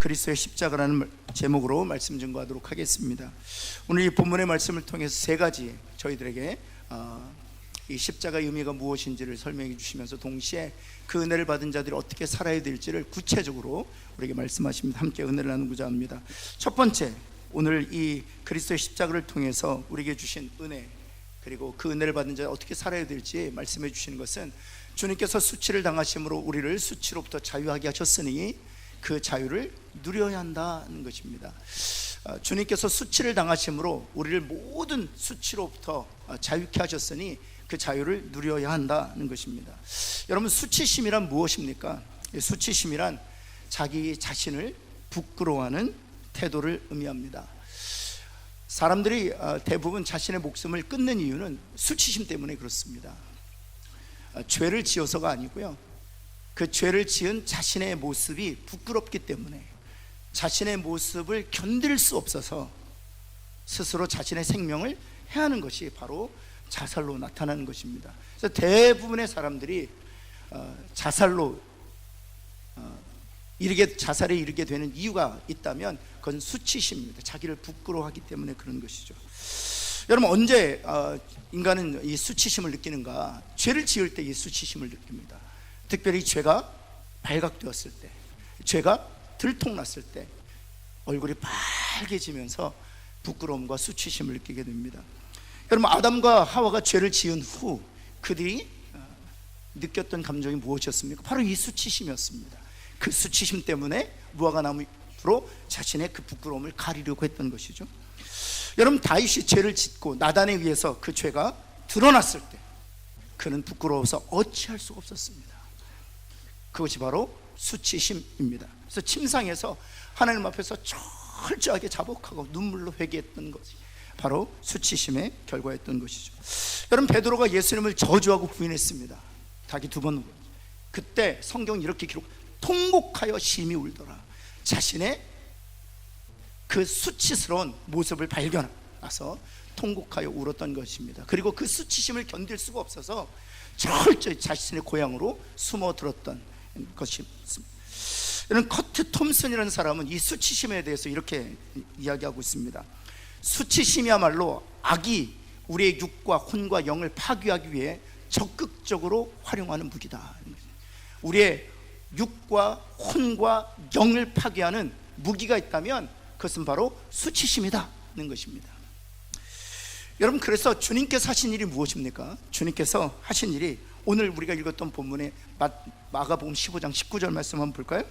그리스도의 십자가라는 제목으로 말씀 증거하도록 하겠습니다. 오늘 이 본문의 말씀을 통해서 세 가지 저희들에게 이 십자가의 의미가 무엇인지를 설명해 주시면서 동시에 그 은혜를 받은 자들이 어떻게 살아야 될지를 구체적으로 우리에게 말씀하십니다. 함께 은혜를 나누고자 합니다. 첫 번째, 오늘 이 그리스도의 십자가를 통해서 우리에게 주신 은혜, 그리고 그 은혜를 받은 자 어떻게 살아야 될지 말씀해 주시는 것은, 주님께서 수치를 당하심으로 우리를 수치로부터 자유하게 하셨으니 그 자유를 누려야 한다는 것입니다. 주님께서 수치를 당하심으로 우리를 모든 수치로부터 자유케 하셨으니 그 자유를 누려야 한다는 것입니다. 여러분, 수치심이란 무엇입니까? 수치심이란 자기 자신을 부끄러워하는 태도를 의미합니다. 사람들이 대부분 자신의 목숨을 끊는 이유는 수치심 때문에 그렇습니다. 죄를 지어서가 아니고요, 그 죄를 지은 자신의 모습이 부끄럽기 때문에, 자신의 모습을 견딜 수 없어서 스스로 자신의 생명을 해하는 것이 바로 자살로 나타나는 것입니다. 그래서 대부분의 사람들이 자살에 이르게 되는 이유가 있다면 그건 수치심입니다. 자기를 부끄러워하기 때문에 그런 것이죠. 여러분, 언제 인간은 이 수치심을 느끼는가? 죄를 지을 때 이 수치심을 느낍니다. 특별히 죄가 발각되었을 때, 죄가 들통났을 때 얼굴이 빨개지면서 부끄러움과 수치심을 느끼게 됩니다. 여러분, 아담과 하와가 죄를 지은 후 그들이 느꼈던 감정이 무엇이었습니까? 바로 이 수치심이었습니다. 그 수치심 때문에 무화과 나무로 자신의 그 부끄러움을 가리려고 했던 것이죠. 여러분, 다윗이 죄를 짓고 나단에 의해서 그 죄가 드러났을 때 그는 부끄러워서 어찌할 수가 없었습니다. 그것이 바로 수치심입니다. 그래서 침상에서 하나님 앞에서 철저하게 자복하고 눈물로 회개했던 것이 바로 수치심의 결과였던 것이죠. 여러분, 베드로가 예수님을 저주하고 부인했습니다. 닭이 2번. 그때 성경이 이렇게 통곡하여 심히 울더라. 자신의 그 수치스러운 모습을 발견해서 통곡하여 울었던 것입니다. 그리고 그 수치심을 견딜 수가 없어서 철저히 자신의 고향으로 숨어들었던 것입니다. 여러분, 커트 톰슨이라는 사람은 이 수치심에 대해서 이렇게 이야기하고 있습니다. 수치심이야말로 악이 우리의 육과 혼과 영을 파괴하기 위해 적극적으로 활용하는 무기다. 우리의 육과 혼과 영을 파괴하는 무기가 있다면 그것은 바로 수치심이다는 것입니다. 여러분, 그래서 주님께서 하신 일이 무엇입니까? 주님께서 하신 일이 오늘 우리가 읽었던 본문의 마가복음 15장 19절 말씀 한번 볼까요?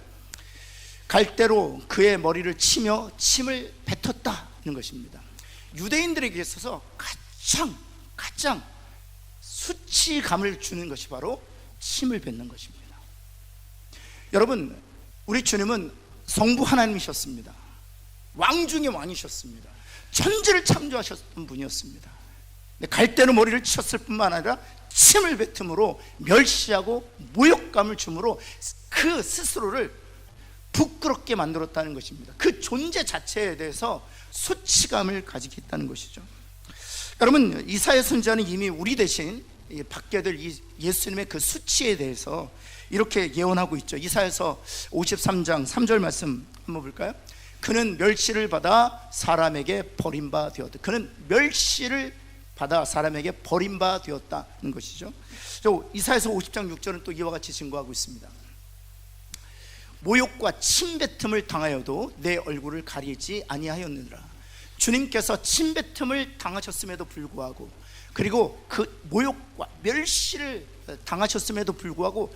갈대로 그의 머리를 치며 침을 뱉었다는 것입니다. 유대인들에게 있어서 가장 수치감을 주는 것이 바로 침을 뱉는 것입니다. 여러분, 우리 주님은 성부 하나님이셨습니다. 왕 중의 왕이셨습니다. 천지를 창조하셨던 분이었습니다. 갈대로 머리를 치셨을 뿐만 아니라 침을 뱉음으로 멸시하고 모욕감을 주므로 그 스스로를 부끄럽게 만들었다는 것입니다. 그 존재 자체에 대해서 수치감을 가지게 했다는 것이죠. 여러분, 이사야 선지자는 이미 우리 대신 받게 될 예수님의 그 수치에 대해서 이렇게 예언하고 있죠. 이사야서 53장 3절 말씀 한번 볼까요? 그는 멸시를 받아 사람에게 버림받았다. 그는 멸시를 받아 사람에게 버림받았다는 것이죠. 이사야서 50장 6절은 또 이와 같이 증거하고 있습니다. 모욕과 침뱉음을 당하여도 내 얼굴을 가리지 아니하였느니라. 주님께서 침뱉음을 당하셨음에도 불구하고, 그리고 그 모욕과 멸시를 당하셨음에도 불구하고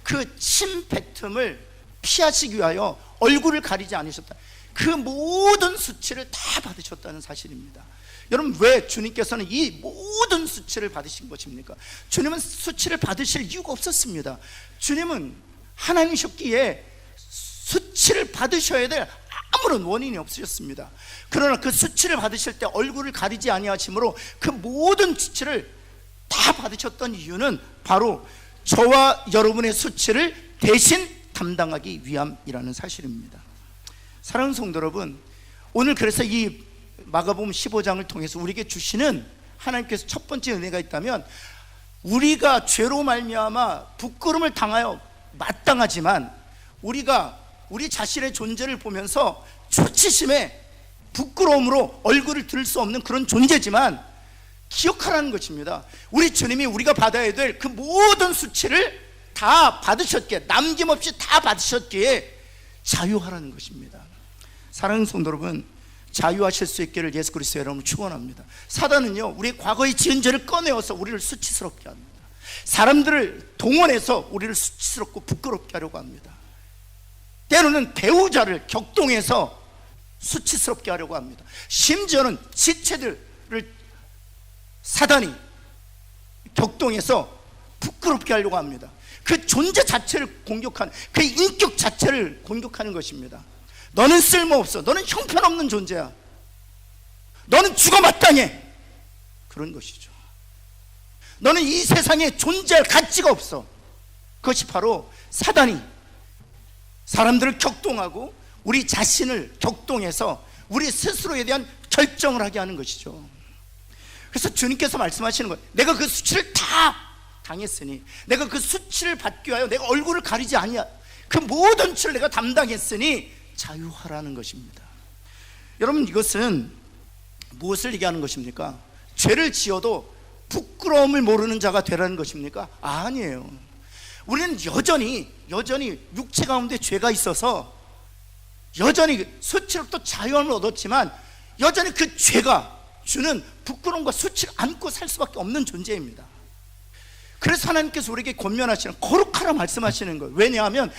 그 침뱉음을 피하시기 위하여 얼굴을 가리지 않으셨다. 그 모든 수치를 다 받으셨다는 사실입니다. 여러분, 왜 주님께서는 이 모든 수치를 받으신 것입니까? 주님은 수치를 받으실 이유가 없었습니다. 주님은 하나님이셨기에 수치를 받으셔야 될 아무런 원인이 없으셨습니다. 그러나 그 수치를 받으실 때 얼굴을 가리지 아니하심으로 그 모든 수치를 다 받으셨던 이유는 바로 저와 여러분의 수치를 대신 담당하기 위함이라는 사실입니다. 사랑하는 성도 여러분, 오늘 그래서 이 마가복음 15장을 통해서 우리에게 주시는 하나님께서 첫 번째 은혜가 있다면, 우리가 죄로 말미암아 부끄러움을 당하여 마땅하지만 우리가 우리 자신의 존재를 보면서 수치심에 부끄러움으로 얼굴을 들 수 없는 그런 존재지만 기억하라는 것입니다. 우리 주님이 우리가 받아야 될 그 모든 수치를 다 받으셨기에, 남김없이 다 받으셨기에 자유하라는 것입니다. 사랑하는 성도 여러분, 자유하실 수 있기를 예수 그리스도 여러분을 축원합니다. 사단은요, 우리의 과거의 지은 죄를 꺼내어서 우리를 수치스럽게 합니다. 사람들을 동원해서 우리를 수치스럽고 부끄럽게 하려고 합니다. 때로는 배우자를 격동해서 수치스럽게 하려고 합니다. 심지어는 지체들을 사단이 격동해서 부끄럽게 하려고 합니다. 그 존재 자체를 공격하는, 그 인격 자체를 공격하는 것입니다. 너는 쓸모없어, 너는 형편없는 존재야, 너는 죽어 마땅해, 그런 것이죠. 너는 이 세상에 존재할 가치가 없어. 그것이 바로 사단이 사람들을 격동하고 우리 자신을 격동해서 우리 스스로에 대한 결정을 하게 하는 것이죠. 그래서 주님께서 말씀하시는 거예요. 내가 그 수치를 다 당했으니, 내가 그 수치를 받기 위하여 내가 얼굴을 가리지 아니하, 그 모든 수치를 내가 담당했으니 자유하라는 것입니다. 여러분, 이것은 무엇을 얘기하는 것입니까? 죄를 지어도 부끄러움을 모르는 자가 되라는 것입니까? 아니에요. 우리는 여전히 육체 가운데 죄가 있어서 여전히 수치로부터 자유함을 얻었지만 여전히 그 죄가 주는 부끄러움과 수치를 안고 살 수밖에 없는 존재입니다. 그래서 하나님께서 우리에게 권면하시는, 거룩하라 말씀하시는 거예요. 왜냐하면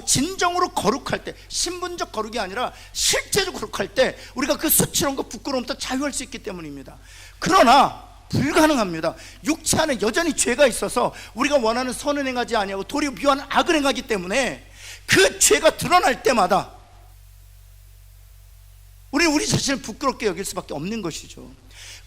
진정으로 거룩할 때, 신분적 거룩이 아니라 실제로 거룩할 때 우리가 그 수치로움과 부끄러움부터 자유할 수 있기 때문입니다. 그러나 불가능합니다. 육체 안에 여전히 죄가 있어서 우리가 원하는 선을 행하지 아니하고 도리어 미워하는 악을 행하기 때문에 그 죄가 드러날 때마다 우리는 우리 자신을 부끄럽게 여길 수밖에 없는 것이죠.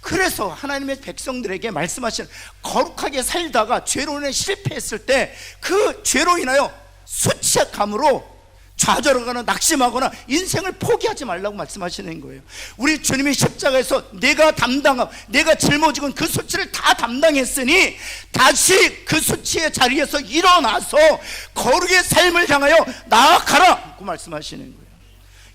그래서 하나님의 백성들에게 말씀하시는, 거룩하게 살다가 죄로 인해 실패했을 때 그 죄로 인하여 수치감으로 좌절하거나 낙심하거나 인생을 포기하지 말라고 말씀하시는 거예요. 우리 주님이 십자가에서 내가 짊어지고 그 수치를 다 담당했으니 다시 그 수치의 자리에서 일어나서 거룩의 삶을 향하여 나아가라 고 말씀하시는 거예요.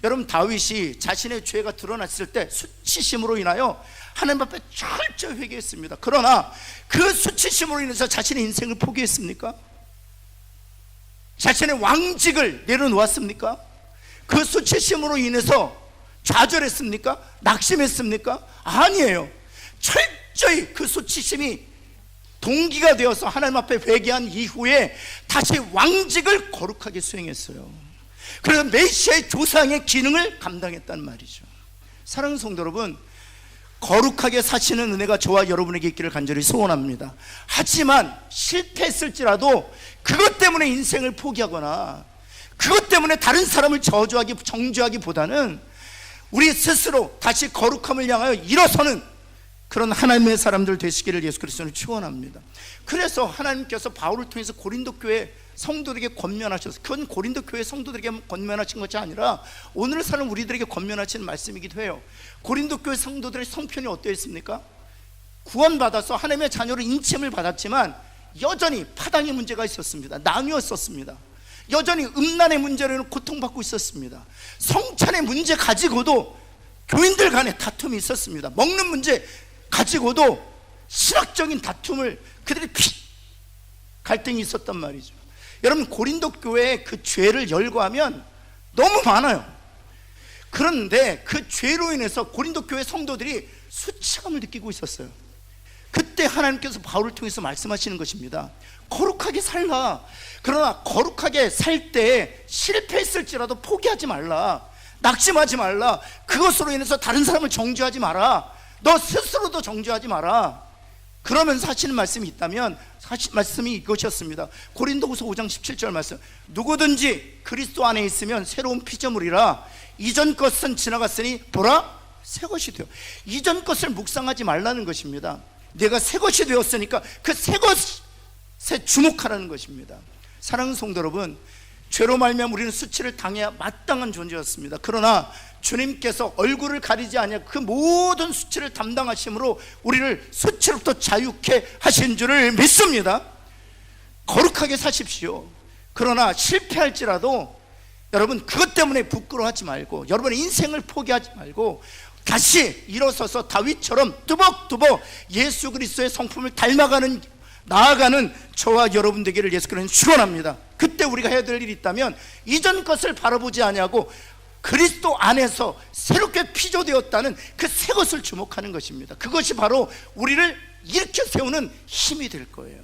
여러분, 다윗이 자신의 죄가 드러났을 때 수치심으로 인하여 하나님 앞에 철저히 회개했습니다. 그러나 그 수치심으로 인해서 자신의 인생을 포기했습니까? 자신의 왕직을 내려놓았습니까? 그 수치심으로 인해서 좌절했습니까? 낙심했습니까? 아니에요. 철저히 그 수치심이 동기가 되어서 하나님 앞에 회개한 이후에 다시 왕직을 거룩하게 수행했어요. 그래서 메시아의 조상의 기능을 감당했단 말이죠. 사랑하는 성도 여러분, 거룩하게 사시는 은혜가 저와 여러분에게 있기를 간절히 소원합니다. 하지만 실패했을지라도 그것 때문에 인생을 포기하거나 그것 때문에 다른 사람을 정죄하기보다는 우리 스스로 다시 거룩함을 향하여 일어서는 그런 하나님의 사람들 되시기를 예수 그리스도는 축원합니다. 그래서 하나님께서 바울을 통해서 고린도 교회 성도들에게 권면하셔서, 그건 고린도 교회 성도들에게 권면하신 것이 아니라 오늘 사는 우리들에게 권면하시는 말씀이기도 해요. 고린도 교회 성도들의 성편이 어떠했습니까? 구원받아서 하나님의 자녀로 인침을 받았지만 여전히 파당의 문제가 있었습니다. 나뉘었었습니다. 여전히 음란의 문제로 고통받고 있었습니다. 성찬의 문제 가지고도 교인들 간에 다툼이 있었습니다. 먹는 문제 가지고도 신학적인 다툼을 그들이 갈등이 있었단 말이죠. 여러분, 고린도 교회의 그 죄를 열거하면 너무 많아요. 그런데 그 죄로 인해서 고린도 교회 성도들이 수치감을 느끼고 있었어요. 그때 하나님께서 바울을 통해서 말씀하시는 것입니다. 거룩하게 살라. 그러나 거룩하게 살 때 실패했을지라도 포기하지 말라. 낙심하지 말라. 그것으로 인해서 다른 사람을 정죄하지 마라. 너 스스로도 정죄하지 마라. 그러면서 하시는 말씀이 있다면 말씀이 이것이었습니다. 고린도후서 5장 17절 말씀, 누구든지 그리스도 안에 있으면 새로운 피조물이라. 이전 것은 지나갔으니 보라 새 것이 되어. 이전 것을 묵상하지 말라는 것입니다. 내가 새 것이 되었으니까 그 새 것에 주목하라는 것입니다. 사랑하는 성도 여러분, 죄로 말미암아 우리는 수치를 당해야 마땅한 존재였습니다. 그러나 주님께서 얼굴을 가리지 아니하고 그 모든 수치를 담당하심으로 우리를 수치로부터 자유케 하신 줄을 믿습니다. 거룩하게 사십시오. 그러나 실패할지라도 여러분 그것 때문에 부끄러워하지 말고 여러분의 인생을 포기하지 말고 다시 일어서서 다윗처럼 뚜벅뚜벅 예수 그리스도의 성품을 닮아가는 나아가는 저와 여러분 되기를 예수 그리스도는 축원합니다. 그때 우리가 해야 될 일이 있다면 이전 것을 바라보지 아니하고 그리스도 안에서 새롭게 피조되었다는 그 새 것을 주목하는 것입니다. 그것이 바로 우리를 일으켜 세우는 힘이 될 거예요.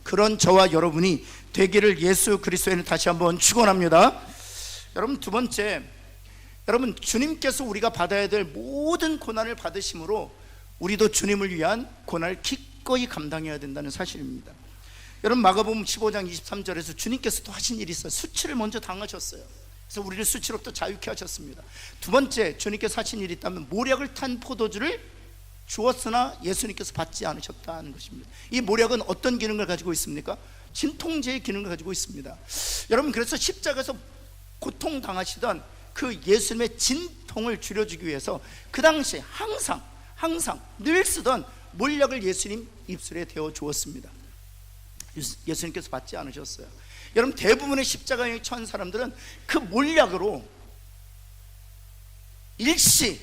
그런 저와 여러분이 되기를 예수 그리스도에는 다시 한번 축원합니다. 여러분 두 번째, 여러분 주님께서 우리가 받아야 될 모든 고난을 받으심으로 우리도 주님을 위한 고난을 기꺼이 감당해야 된다는 사실입니다. 여러분 마가복음 15장 23절에서 주님께서 또 하신 일이 있어요. 수치를 먼저 당하셨어요. 그래서 우리를 수치로부터 자유케 하셨습니다. 두 번째, 주님께서 하신 일이 있다면 모략을 탄 포도주를 주었으나 예수님께서 받지 않으셨다는 것입니다. 이 모략은 어떤 기능을 가지고 있습니까? 진통제의 기능을 가지고 있습니다. 여러분 그래서 십자가에서 고통당하시던 그 예수님의 진통을 줄여주기 위해서 그 당시에 항상 늘 쓰던 몰약을 예수님 입술에 대어 주었습니다. 예수님께서 받지 않으셨어요. 여러분 대부분의 십자가에 처한 사람들은 그 몰약으로 일시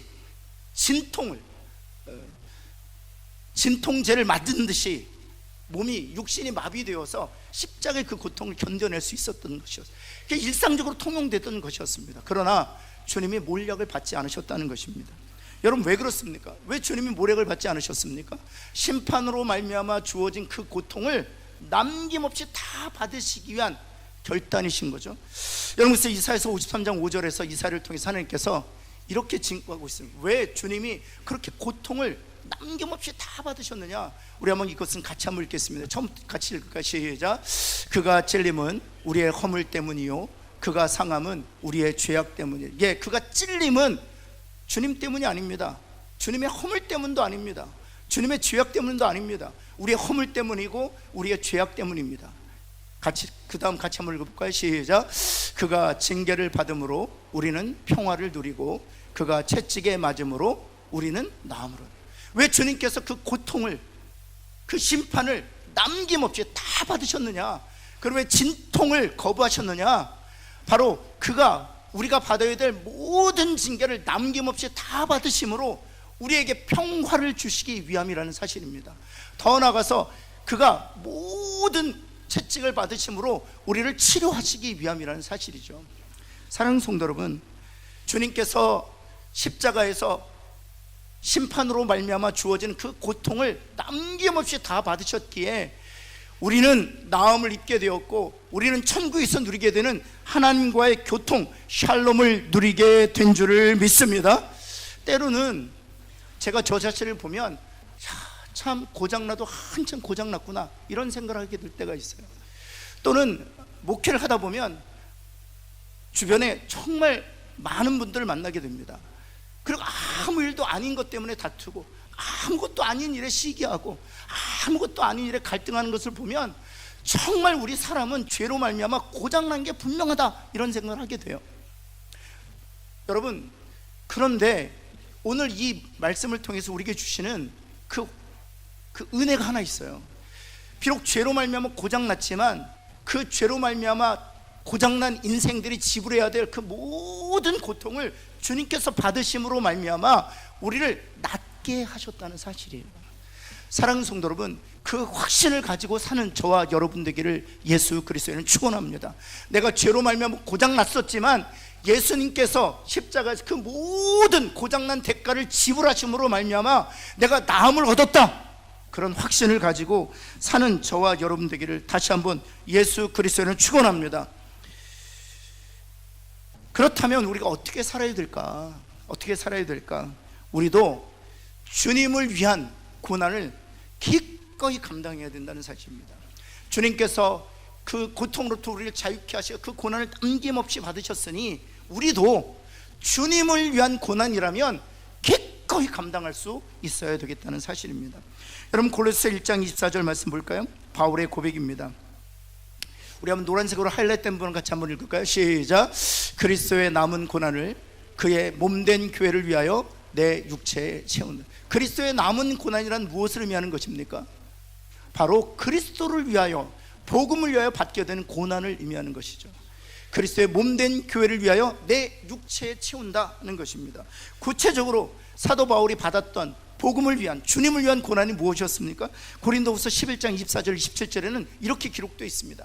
진통제를 맞은 듯이 몸이 육신이 마비되어서 십자가의 그 고통을 견뎌낼 수 있었던 것이었어요. 그게 일상적으로 통용됐던 것이었습니다. 그러나 주님이 몰약을 받지 않으셨다는 것입니다. 여러분 왜 그렇습니까? 왜 주님이 몰약을 받지 않으셨습니까? 심판으로 말미암아 주어진 그 고통을 남김없이 다 받으시기 위한 결단이신 거죠. 여러분 그래서 이사야서 53장 5절에서 이사야를 통해서 하나님께서 이렇게 증거하고 있습니다. 왜 주님이 그렇게 고통을 남김없이 다 받으셨느냐? 우리 한번 이것은 같이 한번 읽겠습니다. 처음 같이 읽을까요? 시작. 그가 찔림은 우리의 허물 때문이요 그가 상함은 우리의 죄악 때문이에요. 예, 그가 찔림은 주님 때문이 아닙니다. 주님의 허물 때문도 아닙니다. 주님의 죄악 때문도 아닙니다. 우리의 허물 때문이고 우리의 죄악 때문입니다. 같이 그 다음 같이 한번 읽어볼까요? 시작. 그가 징계를 받음으로 우리는 평화를 누리고 그가 채찍에 맞음으로 우리는 나음으로. 왜 주님께서 그 고통을 그 심판을 남김없이 다 받으셨느냐? 그럼 왜 진통을 거부하셨느냐? 바로 우리가 받아야 될 모든 징계를 남김없이 다 받으심으로 우리에게 평화를 주시기 위함이라는 사실입니다. 더 나아가서 그가 모든 채찍을 받으심으로 우리를 치료하시기 위함이라는 사실이죠. 사랑하는 성도 여러분, 주님께서 십자가에서 심판으로 말미암아 주어진 그 고통을 남김없이 다 받으셨기에 우리는 나음을 입게 되었고 우리는 천국에서 누리게 되는 하나님과의 교통 샬롬을 누리게 된 줄을 믿습니다. 때로는 제가 저 자체를 보면 참 고장나도 한참 고장났구나 이런 생각을 하게 될 때가 있어요. 또는 목회를 하다 보면 주변에 정말 많은 분들을 만나게 됩니다. 그리고 아무 일도 아닌 것 때문에 다투고 아무것도 아닌 일에 시기하고 아무것도 아닌 일에 갈등하는 것을 보면 정말 우리 사람은 죄로 말미암아 고장난 게 분명하다 이런 생각을 하게 돼요. 여러분 그런데 오늘 이 말씀을 통해서 우리에게 주시는 그 은혜가 하나 있어요. 비록 죄로 말미암아 고장났지만 그 죄로 말미암아 고장난 인생들이 지불해야 될 그 모든 고통을 주님께서 받으심으로 말미암아 우리를 낫게 하셨다는 사실이에요. 사랑하는 성도 여러분, 그 확신을 가지고 사는 저와 여러분 되기를 예수 그리스도에는 축원합니다. 내가 죄로 말미암아 고장났었지만 예수님께서 십자가에서 그 모든 고장난 대가를 지불하심으로 말미암아 내가 나음을 얻었다, 그런 확신을 가지고 사는 저와 여러분 되기를 다시 한번 예수 그리스도에는 축원합니다. 그렇다면 우리가 어떻게 살아야 될까? 어떻게 살아야 될까? 우리도 주님을 위한 고난을 기꺼이 감당해야 된다는 사실입니다. 주님께서 그 고통으로부터 우리를 자유케 하시고 그 고난을 남김없이 받으셨으니 우리도 주님을 위한 고난이라면 기꺼이 감당할 수 있어야 되겠다는 사실입니다. 여러분 골로새 1장 24절 말씀 볼까요? 바울의 고백입니다. 우리 한번 노란색으로 하이라이트된 부분 같이 한번 읽을까요? 시작. 그리스도의 남은 고난을 그의 몸된 교회를 위하여 내 육체에 채운다. 그리스도의 남은 고난이란 무엇을 의미하는 것입니까? 바로 그리스도를 위하여 복음을 위하여 받게 되는 고난을 의미하는 것이죠. 그리스도의 몸된 교회를 위하여 내 육체에 채운다는 것입니다. 구체적으로 사도 바울이 받았던 복음을 위한, 주님을 위한 고난이 무엇이었습니까? 고린도후서 11장 24절 27절에는 이렇게 기록되어 있습니다.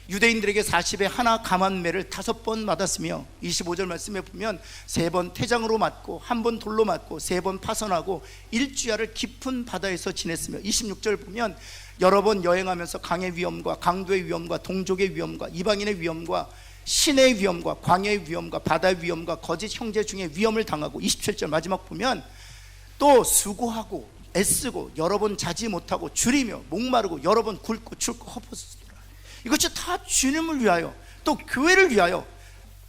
유대인들에게 40에 하나 감한매를 5번 맞았으며, 25절 말씀에 보면 3번 태장으로 맞고 1번 돌로 맞고 3번 파선하고 일주야를 깊은 바다에서 지냈으며, 26절 보면 여러 번 여행하면서 강의 위험과 강도의 위험과 동족의 위험과 이방인의 위험과 신의 위험과 광야의 위험과 바다의 위험과 거짓 형제 중에 위험을 당하고, 27절 마지막 보면 또 수고하고 애쓰고 여러 번 자지 못하고 줄이며 목마르고 여러 번 굶고 춥고 헛벗었더라. 이것이 다 주님을 위하여, 또 교회를 위하여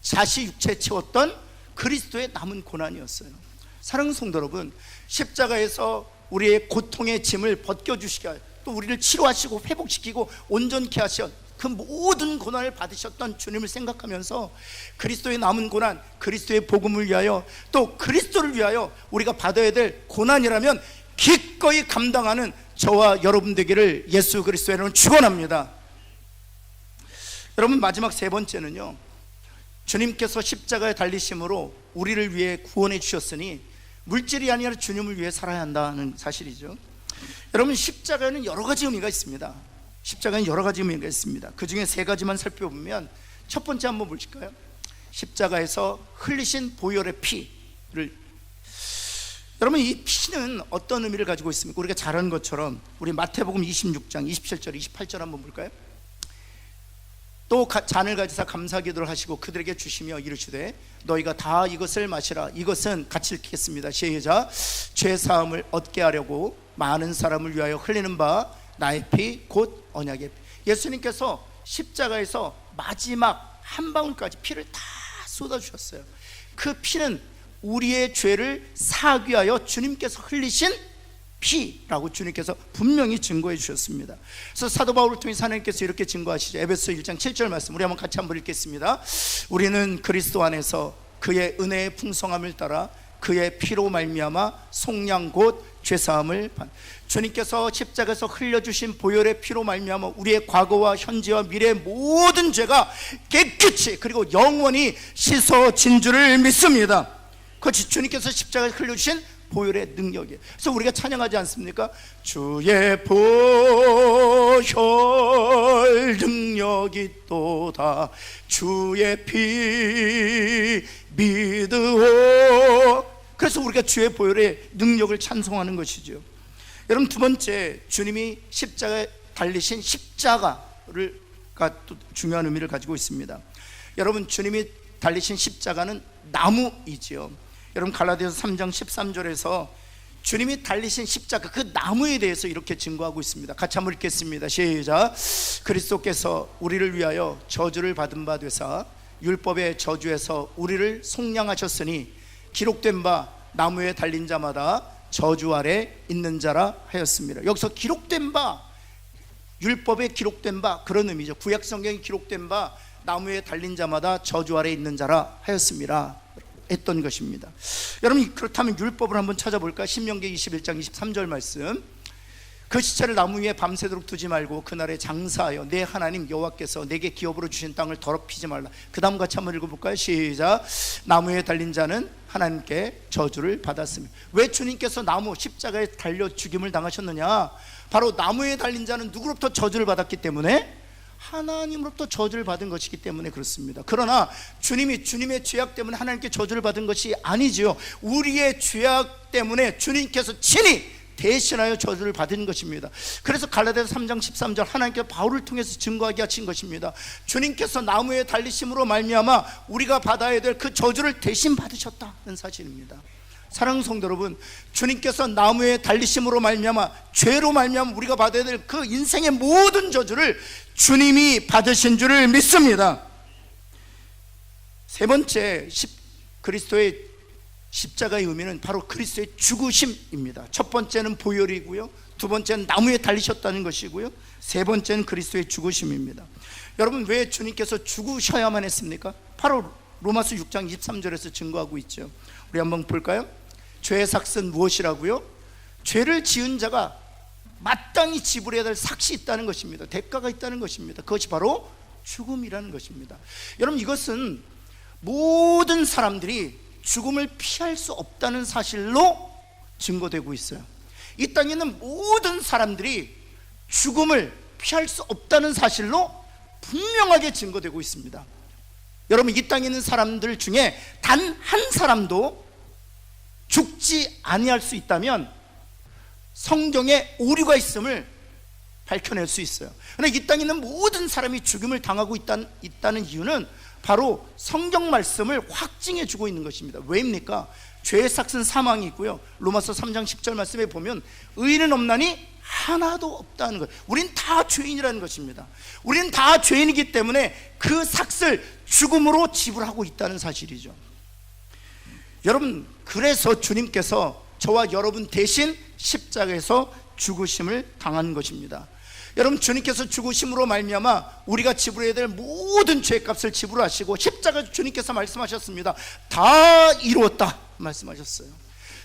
자시 육체에 채웠던 그리스도의 남은 고난이었어요. 사랑하는 성도 여러분, 십자가에서 우리의 고통의 짐을 벗겨주시게 하여 또 우리를 치료하시고 회복시키고 온전케 하셔 그 모든 고난을 받으셨던 주님을 생각하면서 그리스도의 남은 고난, 그리스도의 복음을 위하여, 또 그리스도를 위하여 우리가 받아야 될 고난이라면 기꺼이 감당하는 저와 여러분 되기를 예수 그리스도의 이름으로 축원합니다. 여러분, 마지막 3번째는요, 주님께서 십자가에 달리심으로 우리를 위해 구원해 주셨으니 물질이 아니라 주님을 위해 살아야 한다는 사실이죠. 여러분, 십자가에는 여러 가지 의미가 있습니다. 십자가는 여러 가지 의미가 있습니다. 그 중에 3가지만 살펴보면, 첫 번째 한번 보실까요? 십자가에서 흘리신 보혈의 피를, 여러분, 이 피는 어떤 의미를 가지고 있습니까? 우리가 잘 아는 것처럼 우리 마태복음 26장 27절 28절 한번 볼까요? 또 잔을 가지사 감사기도를 하시고 그들에게 주시며 이르시되 너희가 다 이것을 마시라. 이것은 같이 읽겠습니다. 시작. 죄사함을 얻게 하려고 많은 사람을 위하여 흘리는 바 나의 피 곧 언약의 피. 예수님께서 십자가에서 마지막 한 방울까지 피를 다 쏟아주셨어요. 그 피는 우리의 죄를 사하기 위하여 주님께서 흘리신 피라고 주님께서 분명히 증거해 주셨습니다. 그래서 사도 바울을 통해 하나님께서 이렇게 증거하시죠. 에베소 1장 7절 말씀 우리 한번 같이 한번 읽겠습니다. 우리는 그리스도 안에서 그의 은혜의 풍성함을 따라 그의 피로 말미암아 속량 곧 죄사함을 받. 주님께서 십자가에서 흘려주신 보혈의 피로 말미암아 우리의 과거와 현재와 미래의 모든 죄가 깨끗이 그리고 영원히 씻어진 줄을 믿습니다. 그것이 주님께서 십자가에 흘려주신 보혈의 능력이에요. 그래서 우리가 찬양하지 않습니까? 주의 보혈 능력이 또다 주의 피 믿으오. 그래서 우리가 주의 보혈의 능력을 찬송하는 것이죠. 여러분, 두 번째, 주님이 십자가에 달리신 십자가가 또 중요한 의미를 가지고 있습니다. 여러분, 주님이 달리신 십자가는 나무이지요. 여러분, 갈라디아서 3장 13절에서 주님이 달리신 십자가 그 나무에 대해서 이렇게 증거하고 있습니다. 같이 한번 읽겠습니다. 시작. 그리스도께서 우리를 위하여 저주를 받은 바 되사 율법의 저주에서 우리를 속량하셨으니 기록된 바 나무에 달린 자마다 저주 아래 있는 자라 하였습니다. 여기서 기록된 바, 율법에 기록된 바, 그런 의미죠. 구약 성경에 기록된 바 나무에 달린 자마다 저주 아래 있는 자라 하였습니다 했던 것입니다. 여러분, 그렇다면 율법을 한번 찾아볼까? 신명기 21장 23절 말씀. 그 시체를 나무 위에 밤새도록 두지 말고 그날에 장사하여 내 하나님 여호와께서 내게 기업으로 주신 땅을 더럽히지 말라. 그 다음 같이 한번 읽어볼까요? 시작. 나무에 달린 자는 하나님께 저주를 받았으며. 왜 주님께서 나무 십자가에 달려 죽임을 당하셨느냐? 바로 나무에 달린 자는 누구로부터 저주를 받았기 때문에, 하나님으로부터 저주를 받은 것이기 때문에 그렇습니다. 그러나 주님이 주님의 죄악 때문에 하나님께 저주를 받은 것이 아니지요. 우리의 죄악 때문에 주님께서 친히 대신하여 저주를 받은 것입니다. 그래서 갈라디아서 3장 13절 하나님께서 바울을 통해서 증거하게 하신 것입니다. 주님께서 나무에 달리심으로 말미암아 우리가 받아야 될 그 저주를 대신 받으셨다는 사실입니다. 사랑하는 성도 여러분, 주님께서 나무에 달리심으로 말미암아 죄로 말미암아 우리가 받아야 될 그 인생의 모든 저주를 주님이 받으신 줄을 믿습니다. 세 번째, 그리스도의 십자가의 의미는 바로 그리스도의 죽으심입니다. 첫 번째는 보혈이고요, 두 번째는 나무에 달리셨다는 것이고요, 세 번째는 그리스도의 죽으심입니다. 여러분, 왜 주님께서 죽으셔야만 했습니까? 바로 로마서 6장 23절에서 증거하고 있죠. 우리 한번 볼까요? 죄의 삭은 무엇이라고요? 죄를 지은 자가 마땅히 지불해야 될 삭이 있다는 것입니다. 대가가 있다는 것입니다. 그것이 바로 죽음이라는 것입니다. 여러분, 이것은 모든 사람들이 죽음을 피할 수 없다는 사실로 증거되고 있어요. 이 땅에 있는 모든 사람들이 죽음을 피할 수 없다는 사실로 분명하게 증거되고 있습니다. 여러분, 이 땅에 있는 사람들 중에 단 한 사람도 죽지 아니할 수 있다면 성경에 오류가 있음을 밝혀낼 수 있어요. 그런데 이 땅에 있는 모든 사람이 죽음을 당하고 있다는 이유는 바로 성경 말씀을 확증해 주고 있는 것입니다. 왜입니까? 죄의 삭은 사망이 있고요, 로마서 3장 10절 말씀에 보면 의인은 없나니 하나도 없다는 것. 우린 다 죄인이라는 것입니다. 우린 다 죄인이기 때문에 그 삭을 죽음으로 지불하고 있다는 사실이죠. 여러분, 그래서 주님께서 저와 여러분 대신 십자가에서 죽으심을 당한 것입니다. 여러분, 주님께서 죽으심으로 말미암아 우리가 지불해야 될 모든 죄값을 지불하시고 십자가 주님께서 말씀하셨습니다. 다 이루었다 말씀하셨어요.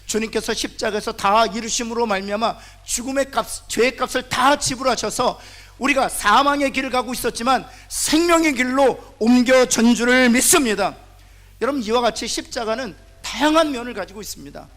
주님께서 십자가에서 다 이루심으로 말미암아 죽음의 값, 죄의 값을 다 지불하셔서 우리가 사망의 길을 가고 있었지만 생명의 길로 옮겨전 줄을 믿습니다. 여러분, 이와 같이 십자가는 다양한 면을 가지고 있습니다.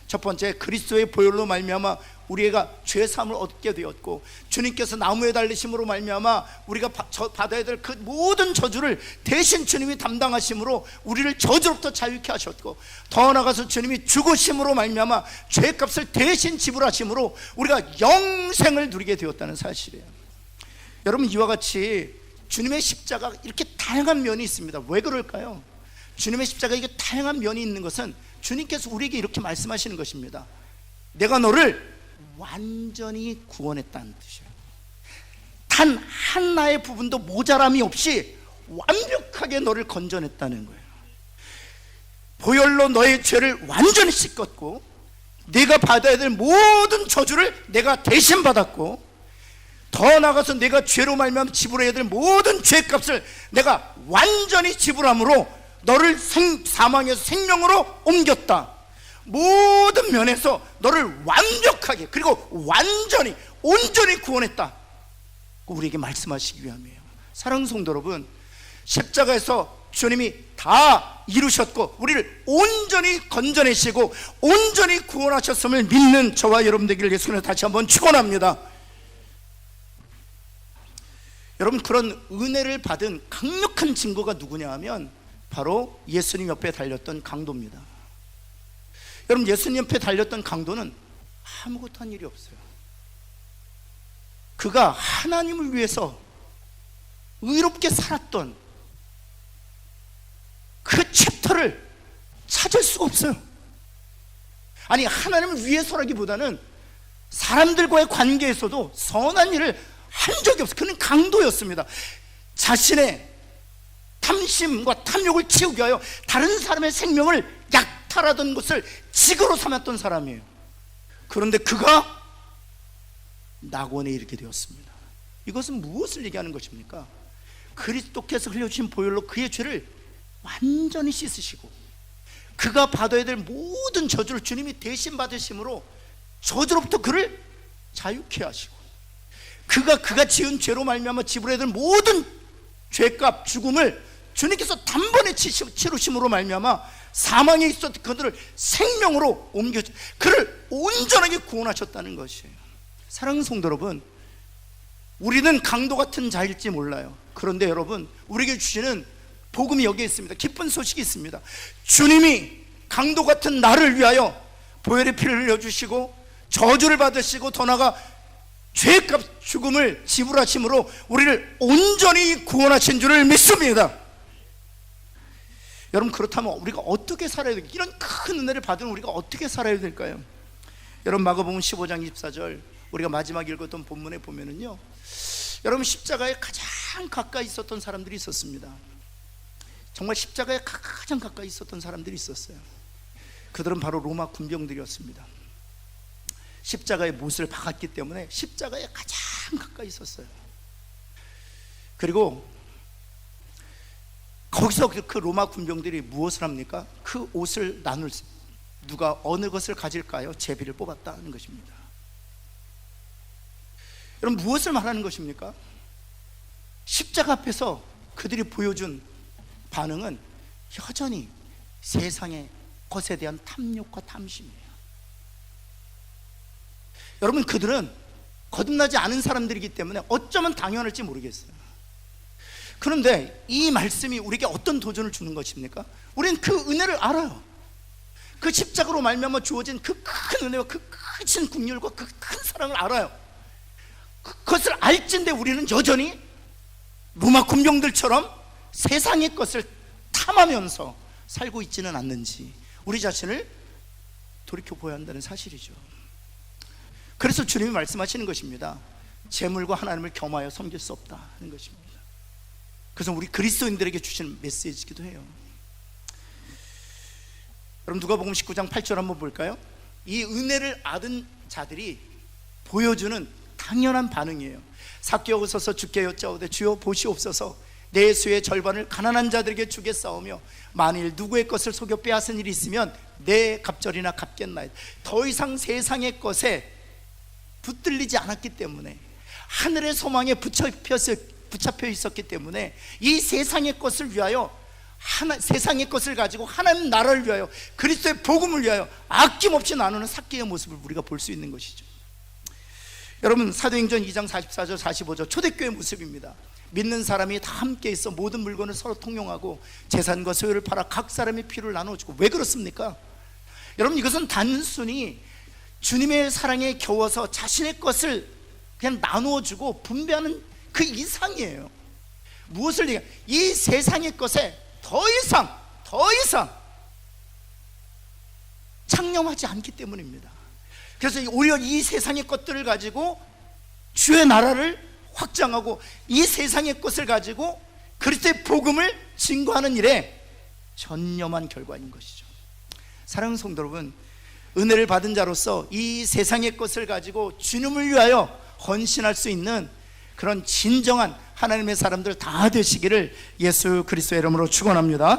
첫 번째, 그리스도의 보혈로 말미암아 우리가 죄 사함을 얻게 되었고, 주님께서 나무에 달리심으로 말미암아 우리가 받아야 될 그 모든 저주를 대신 주님이 담당하심으로 우리를 저주로부터 자유케 하셨고, 더 나아가서 주님이 죽으심으로 말미암아 죄값을 대신 지불하심으로 우리가 영생을 누리게 되었다는 사실이에요. 여러분, 이와 같이 주님의 십자가 이렇게 다양한 면이 있습니다. 왜 그럴까요? 주님의 십자가 이게 다양한 면이 있는 것은 주님께서 우리에게 이렇게 말씀하시는 것입니다. 내가 너를 완전히 구원했다는 뜻이에요. 단 하나의 부분도 모자람이 없이 완벽하게 너를 건져냈다는 거예요. 보혈로 너의 죄를 완전히 씻었고, 내가 받아야 될 모든 저주를 내가 대신 받았고, 더 나아가서 내가 죄로 말미암아 지불해야 될 모든 죄값을 내가 완전히 지불함으로 너를 사망에서 생명으로 옮겼다. 모든 면에서 너를 완벽하게, 그리고 완전히 온전히 구원했다, 우리에게 말씀하시기 위함이에요. 사랑하는 성도 여러분, 십자가에서 주님이 다 이루셨고 우리를 온전히 건져내시고 온전히 구원하셨음을 믿는 저와 여러분 되기를 예수님을 다시 한번 축원합니다. 여러분, 그런 은혜를 받은 강력한 증거가 누구냐 하면 바로 예수님 옆에 달렸던 강도입니다. 여러분, 예수님 옆에 달렸던 강도는 아무것도 한 일이 없어요. 그가 하나님을 위해서 의롭게 살았던 그 챕터를 찾을 수가 없어요. 아니, 하나님을 위해서라기보다는 사람들과의 관계에서도 선한 일을 한 적이 없어요. 그는 강도였습니다. 자신의 탐심과 탐욕을 채우기 위하여 다른 사람의 생명을 약탈하던 것을 직으로 삼았던 사람이에요. 그런데 그가 낙원에 이르게 되었습니다. 이것은 무엇을 얘기하는 것입니까? 그리스도께서 흘려주신 보혈로 그의 죄를 완전히 씻으시고 그가 받아야 될 모든 저주를 주님이 대신 받으심으로 저주로부터 그를 자유케 하시고, 그가 지은 죄로 말미암아 지불해야 될 모든 죄값, 죽음을 주님께서 단번에 치르심으로 말미암아 사망에 있었던 그들을 생명으로 옮겨 그를 온전하게 구원하셨다는 것이에요. 사랑하는 성도 여러분, 우리는 강도 같은 자일지 몰라요. 그런데 여러분, 우리에게 주시는 복음이 여기에 있습니다. 기쁜 소식이 있습니다. 주님이 강도 같은 나를 위하여 보혈의 피를 흘려주시고 저주를 받으시고 더 나아가 죄값 죽음을 지불하심으로 우리를 온전히 구원하신 줄을 믿습니다. 여러분, 그렇다면 우리가 어떻게 살아야 될까요? 이런 큰 은혜를 받은 우리가 어떻게 살아야 될까요? 여러분, 마가복음 15장 24절 우리가 마지막 읽었던 본문에 보면은요, 여러분, 십자가에 가장 가까이 있었던 사람들이 있었습니다. 정말 십자가에 가장 가까이 있었던 사람들이 있었어요. 그들은 바로 로마 군병들이었습니다. 십자가의 못을 박았기 때문에 십자가에 가장 가까이 있었어요. 그리고 거기서 그 로마 군병들이 무엇을 합니까? 그 옷을 나눌, 누가 어느 것을 가질까요? 제비를 뽑았다는 것입니다. 여러분, 무엇을 말하는 것입니까? 십자가 앞에서 그들이 보여준 반응은 여전히 세상의 것에 대한 탐욕과 탐심이에요. 여러분, 그들은 거듭나지 않은 사람들이기 때문에 어쩌면 당연할지 모르겠어요. 그런데 이 말씀이 우리에게 어떤 도전을 주는 것입니까? 우리는 그 은혜를 알아요. 그 십자가로 말미암아 주어진 그 큰 은혜와 그 크신 긍휼과 그 큰 사랑을 알아요. 그것을 알진데 우리는 여전히 로마 군병들처럼 세상의 것을 탐하면서 살고 있지는 않는지 우리 자신을 돌이켜보아야 한다는 사실이죠. 그래서 주님이 말씀하시는 것입니다. 재물과 하나님을 겸하여 섬길 수 없다 하는 것입니다. 그래서 우리 그리스도인들에게 주시는 메시지이기도 해요. 여러분, 누가복음 19장 8절 한번 볼까요? 이 은혜를 얻은 자들이 보여주는 당연한 반응이에요. 삭개오 서서 주께 여짜오되 주여 보시옵소서 내 수의 절반을 가난한 자들에게 주겠사오며 만일 누구의 것을 속여 빼앗은 일이 있으면 내 갑절이나 갚겠나이다. 더 이상 세상의 것에 붙들리지 않았기 때문에, 하늘의 소망에 붙잡혀 있었기 때문에 이 세상의 것을 위하여, 세상의 것을 가지고 하나님 나라를 위하여, 그리스도의 복음을 위하여 아낌없이 나누는 삭개의 모습을 우리가 볼 수 있는 것이죠. 여러분, 사도행전 2장 44절 45절 초대교회 모습입니다. 믿는 사람이 다 함께 있어 모든 물건을 서로 통용하고 재산과 소유를 팔아 각 사람의 필요를 나눠주고. 왜 그렇습니까? 여러분, 이것은 단순히 주님의 사랑에 겨워서 자신의 것을 그냥 나누어주고 분배하는 그 이상이에요. 무엇을 얘기해? 이 세상의 것에 더 이상 창념하지 않기 때문입니다. 그래서 오히려 이 세상의 것들을 가지고 주의 나라를 확장하고 이 세상의 것을 가지고 그리스도의 복음을 증거하는 일에 전념한 결과인 것이죠. 사랑하는 성도 여러분, 은혜를 받은 자로서 이 세상의 것을 가지고 주님을 위하여 헌신할 수 있는 그런 진정한 하나님의 사람들 다 되시기를 예수 그리스도의 이름으로 축원합니다.